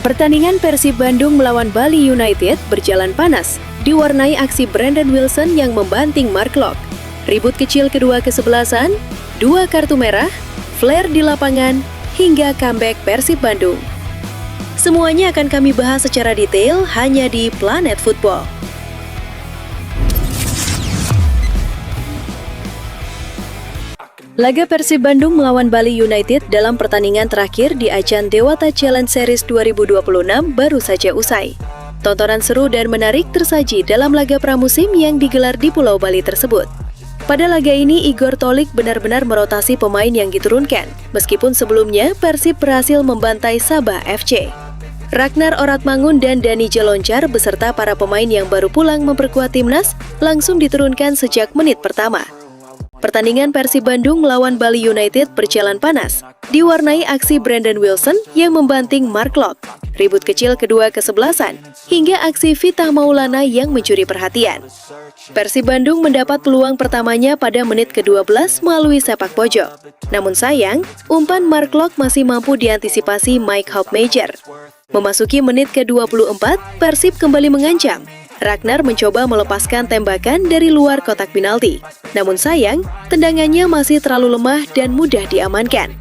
Pertandingan Persib Bandung melawan Bali United berjalan panas, diwarnai aksi Brandon Wilson yang membanting Mark Locke. Ribut kecil kedua kesebelasan, 2 kartu merah, flare di lapangan, hingga comeback Persib Bandung. Semuanya akan kami bahas secara detail hanya di Planet Football. Laga Persib Bandung melawan Bali United dalam pertandingan terakhir di ajang Dewata Challenge Series 2026 baru saja usai. Tontonan seru dan menarik tersaji dalam laga pramusim yang digelar di Pulau Bali tersebut. Pada laga ini, Igor Tolik benar-benar merotasi pemain yang diturunkan, meskipun sebelumnya Persib berhasil membantai Sabah FC. Ragnar Oratmangun dan Dani Jeloncar beserta para pemain yang baru pulang memperkuat timnas langsung diturunkan sejak menit pertama. Pertandingan Persib Bandung melawan Bali United berjalan panas, diwarnai aksi Brandon Wilson yang membanting Mark Locke, ribut kecil kedua kesebelasan, hingga aksi Vita Maulana yang mencuri perhatian. Persib Bandung mendapat peluang pertamanya pada menit ke-12 melalui sepak pojok. Namun sayang, umpan Mark Locke masih mampu diantisipasi Mike Hopmajer. Memasuki menit ke-24, Persib kembali mengancam. Ragnar mencoba melepaskan tembakan dari luar kotak penalti. Namun sayang, tendangannya masih terlalu lemah dan mudah diamankan.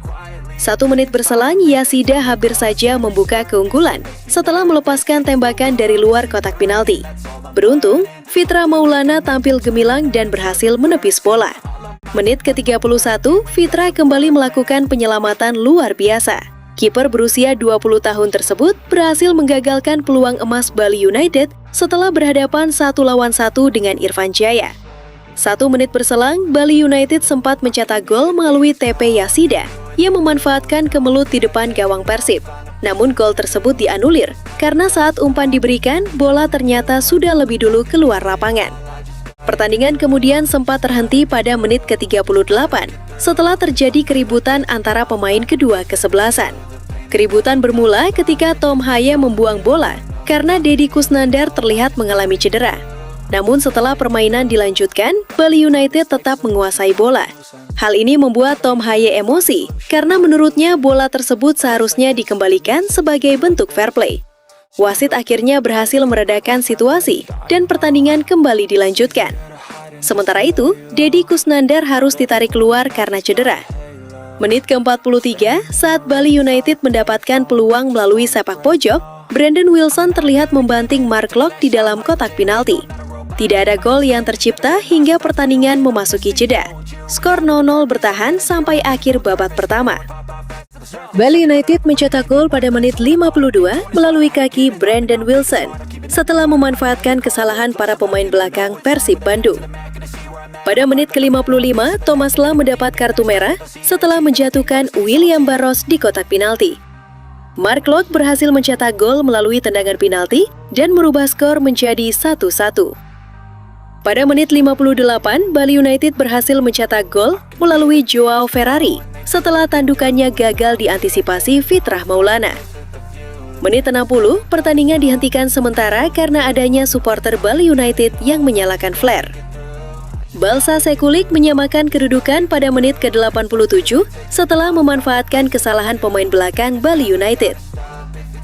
1 menit berselang, Yasida hampir saja membuka keunggulan setelah melepaskan tembakan dari luar kotak penalti. Beruntung, Fitra Maulana tampil gemilang dan berhasil menepis bola. Menit ke-31, Fitra kembali melakukan penyelamatan luar biasa. Kiper berusia 20 tahun tersebut berhasil menggagalkan peluang emas Bali United setelah berhadapan 1 lawan 1 dengan Irfan Jaya. 1 menit berselang, Bali United sempat mencetak gol melalui TP Yasida yang memanfaatkan kemelut di depan gawang Persib. Namun gol tersebut dianulir karena saat umpan diberikan, bola ternyata sudah lebih dulu keluar lapangan. Pertandingan kemudian sempat terhenti pada menit ke-38 setelah terjadi keributan antara pemain kedua kesebelasan. Keributan bermula ketika Tom Haye membuang bola karena Deddy Kusnandar terlihat mengalami cedera. Namun setelah permainan dilanjutkan, Bali United tetap menguasai bola. Hal ini membuat Tom Haye emosi karena menurutnya bola tersebut seharusnya dikembalikan sebagai bentuk fair play. Wasit akhirnya berhasil meredakan situasi dan pertandingan kembali dilanjutkan. Sementara itu, Deddy Kusnandar harus ditarik keluar karena cedera. Menit ke-43, saat Bali United mendapatkan peluang melalui sepak pojok, Brandon Wilson terlihat membanting Mark Locke di dalam kotak penalti. Tidak ada gol yang tercipta hingga pertandingan memasuki jeda. Skor 0-0 bertahan sampai akhir babak pertama. Bali United mencetak gol pada menit 52 melalui kaki Brandon Wilson setelah memanfaatkan kesalahan para pemain belakang Persib Bandung. Pada menit ke-55, Thomas Lam mendapat kartu merah setelah menjatuhkan William Barros di kotak penalti. Mark Locke berhasil mencetak gol melalui tendangan penalti dan merubah skor menjadi 1-1. Pada menit 58, Bali United berhasil mencetak gol melalui Joao Ferrari setelah tandukannya gagal diantisipasi Fitrah Maulana. Menit 60, pertandingan dihentikan sementara karena adanya supporter Bali United yang menyalakan flare. Balsa Sekulik menyamakan kedudukan pada menit ke-87 setelah memanfaatkan kesalahan pemain belakang Bali United.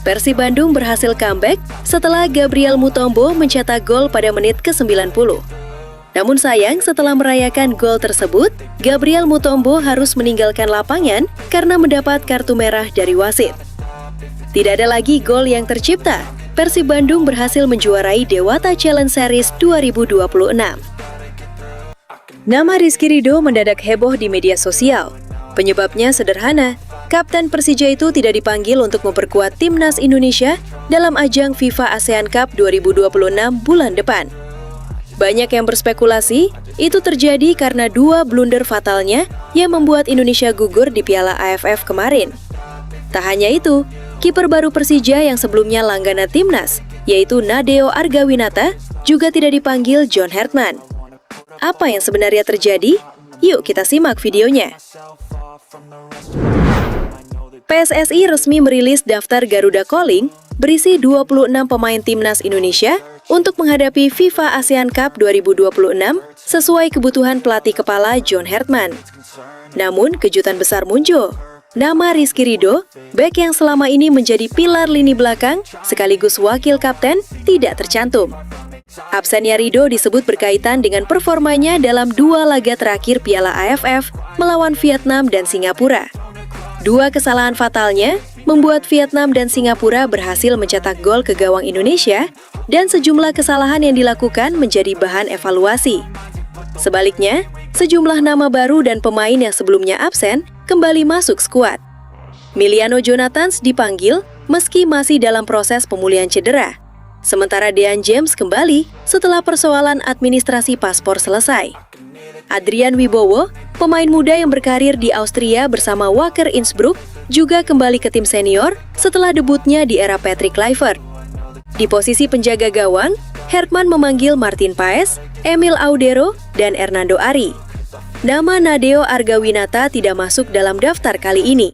Persib Bandung berhasil comeback setelah Gabriel Mutombo mencetak gol pada menit ke-90. Namun sayang, setelah merayakan gol tersebut, Gabriel Mutombo harus meninggalkan lapangan karena mendapat kartu merah dari wasit. Tidak ada lagi gol yang tercipta. Persib Bandung berhasil menjuarai Dewata Challenge Series 2026. Nama Rizky Ridho mendadak heboh di media sosial. Penyebabnya sederhana, Kapten Persija itu tidak dipanggil untuk memperkuat timnas Indonesia dalam ajang FIFA ASEAN Cup 2026 bulan depan. Banyak yang berspekulasi, itu terjadi karena 2 blunder fatalnya yang membuat Indonesia gugur di Piala AFF kemarin. Tak hanya itu, kiper baru Persija yang sebelumnya langganan timnas, yaitu Nadeo Argawinata, juga tidak dipanggil John Hertman. Apa yang sebenarnya terjadi? Yuk kita simak videonya. PSSI resmi merilis daftar Garuda Calling berisi 26 pemain timnas Indonesia untuk menghadapi FIFA ASEAN Cup 2026 sesuai kebutuhan pelatih kepala John Hertman. Namun kejutan besar muncul. Nama Rizky Ridho, bek yang selama ini menjadi pilar lini belakang sekaligus wakil kapten, tidak tercantum. Absennya Ridho disebut berkaitan dengan performanya dalam 2 laga terakhir Piala AFF melawan Vietnam dan Singapura. 2 kesalahan fatalnya membuat Vietnam dan Singapura berhasil mencetak gol ke gawang Indonesia dan sejumlah kesalahan yang dilakukan menjadi bahan evaluasi. Sebaliknya, sejumlah nama baru dan pemain yang sebelumnya absen kembali masuk skuad. Miliano Jonathans dipanggil meski masih dalam proses pemulihan cedera. Sementara Dean James kembali setelah persoalan administrasi paspor selesai. Adrian Wibowo, pemain muda yang berkarir di Austria bersama Wacker Innsbruck, juga kembali ke tim senior setelah debutnya di era Patrick Kluivert. Di posisi penjaga gawang, Herman memanggil Martin Paes, Emil Audero, dan Hernando Ari. Nama Nadeo Argawinata tidak masuk dalam daftar kali ini.